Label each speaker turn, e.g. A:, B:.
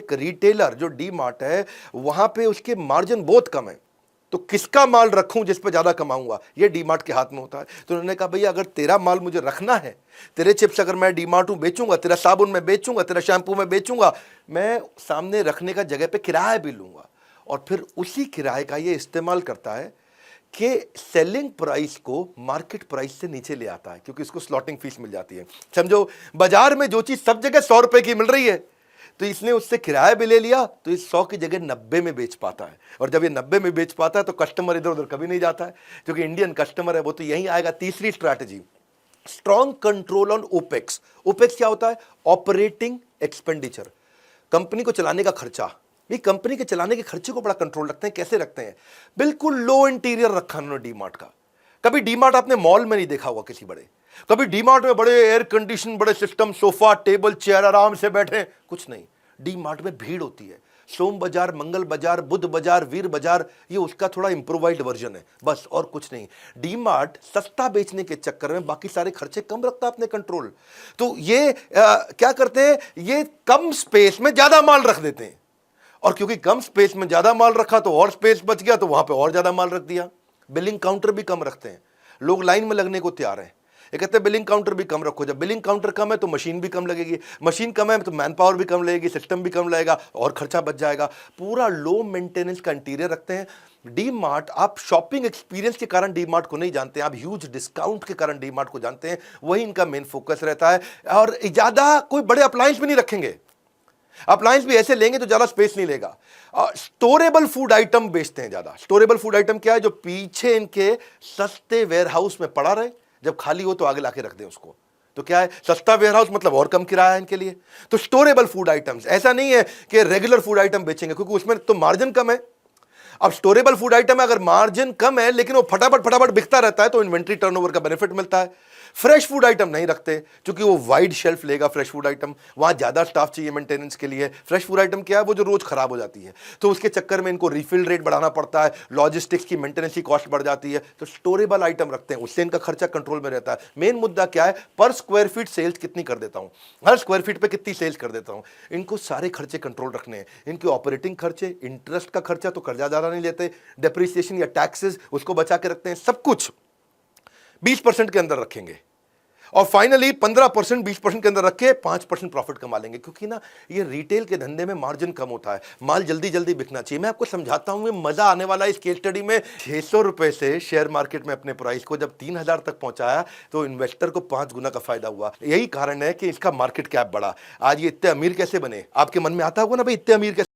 A: एक रिटेलर जो D mart है वहां पे उसके मार्जिन बहुत कम है, तो किसका माल रखूं जिस पे ज्यादा कमाऊंगा, ये डी मार्ट के हाथ में होता है। तो उन्होंने कहा भैया अगर तेरा माल मुझे रखना है, तेरे चिप्स अगर मैं डी मार्ट बेचूंगा, तेरा साबुन में बेचूंगा, तेरा शैम्पू में बेचूंगा, मैं सामने रखने का जगह पे किराया भी लूंगा और फिर उसी किराए का ये इस्तेमाल करता है कि सेलिंग प्राइस को मार्केट प्राइस से नीचे ले आता है, क्योंकि इसको स्लॉटिंग फीस मिल जाती है। समझो बाजार में जो चीज सब जगह 100 रुपए की मिल रही है, तो इसने उससे किराया भी ले लिया, तो इस 100 की जगह 90 में बेच पाता है। और जब ये 90 में बेच पाता है तो कस्टमर इधर उधर कभी नहीं जाता है, क्योंकि इंडियन कस्टमर है वो तो यही आएगा। तीसरी strategy, strong control on opex. Opex क्या होता है? ऑपरेटिंग एक्सपेंडिचर, कंपनी को चलाने का खर्चा। ये कंपनी के चलाने के खर्चे को बड़ा कंट्रोल रखते हैं। कैसे रखते हैं? बिल्कुल लो इंटीरियर रखा उन्होंने डी मार्ट का। कभी डी मार्ट आपने मॉल में नहीं देखा होगा किसी बड़े, कभी डी मार्ट में बड़े एयर कंडीशन, बड़े सिस्टम, सोफा टेबल चेयर, आराम से बैठे, कुछ नहीं। डी मार्ट में भीड़ होती है। सोम बाजार, मंगल बाजार, बुध बाजार, वीर बाजार, ये उसका थोड़ा इंप्रोवाइज्ड वर्जन है, बस और कुछ नहीं। डी मार्ट सस्ता बेचने के चक्कर में बाकी सारे खर्चे कम रखता है अपने कंट्रोल। तो ये क्या करते हैं, ये कम स्पेस में ज्यादा माल रख देते हैं, और क्योंकि कम स्पेस में ज्यादा माल रखा तो और स्पेस बच गया, तो वहां पे और ज्यादा माल रख दिया। बिलिंग काउंटर भी कम रखते हैं, लोग लाइन में लगने को तैयार हैं। ये कहते हैं बिलिंग काउंटर भी कम रखो। जब बिलिंग काउंटर कम है तो मशीन भी कम लगेगी, मशीन कम है तो मैन पावर भी कम लगेगी, सिस्टम भी कम लगेगा और खर्चा बच जाएगा। पूरा लो मेंटेनेंस का इंटीरियर रखते हैं। डी मार्ट, आप शॉपिंग एक्सपीरियंस के कारण डी मार्ट को नहीं जानते, आप ह्यूज डिस्काउंट के कारण डी मार्ट को जानते हैं। वही इनका मेन फोकस रहता है। और ज्यादा कोई बड़े अप्लायंस भी नहीं रखेंगे, अप्लायंस भी ऐसे लेंगे तो ज्यादा स्पेस नहीं लेगा। स्टोरेबल फूड आइटम बेचते हैं ज्यादा। स्टोरेबल फूड आइटम क्या है? जो पीछे इनके सस्ते वेयरहाउस में पड़ा रहे, जब खाली हो तो आगे लाके रख दें उसको। तो क्या है, सस्ता वेयरहाउस मतलब और कम किराया है इनके लिए। तो स्टोरेबल फूड आइटम्स, ऐसा नहीं है कि रेगुलर फूड आइटम बेचेंगे, क्योंकि उसमें तो मार्जिन कम है। अब स्टोरेबल फूड आइटम है, अगर मार्जिन कम है लेकिन वो फटाफट फटाफट बिकता रहता है, तो इन्वेंट्री टर्नओवर का बेनिफिट मिलता है। फ्रेश फूड आइटम नहीं रखते, क्योंकि वो वाइड शेल्फ लेगा फ्रेश फूड आइटम, वहां ज्यादा स्टाफ चाहिए मेंटेनेंस के लिए। फ्रेश फूड आइटम क्या है? वो जो रोज खराब हो जाती है, तो उसके चक्कर में इनको रिफिल रेट बढ़ाना पड़ता है, लॉजिस्टिक्स की मेंटेनेंस की कॉस्ट बढ़ जाती है। तो स्टोरेबल आइटम रखते हैं, उससे इनका खर्चा कंट्रोल में रहता है। मेन मुद्दा क्या है? पर स्क्वायर फीट सेल्स कितनी कर देता हूं, हर स्क्वायर फीट पे कितनी सेल्स कर देता हूं। इनको सारे खर्चे कंट्रोल रखने हैं। इनके ऑपरेटिंग खर्चे, इंटरेस्ट का खर्चा तो कर्जा ज्यादा नहीं लेते, डेप्रिसिएशन या टैक्सेस उसको बचा के रखते हैं। सब कुछ 20% के अंदर रखेंगे, और फाइनली 15% 20% के अंदर रख के 5% प्रॉफिट कमा लेंगे। क्योंकि ना ये रिटेल के धंधे में मार्जिन कम होता है, माल जल्दी जल्दी बिकना चाहिए। मैं आपको समझाता हूं, मजा आने वाला है इस केस स्टडी में। 600 रुपए से शेयर मार्केट में अपने प्राइस को जब 3000 तक पहुंचाया, तो इन्वेस्टर को 5 गुना का फायदा हुआ। यही कारण है कि इसका मार्केट कैप बढ़ा। आज ये इतने अमीर कैसे बने? आपके मन में आता होगा ना भाई, इतने अमीर कैसे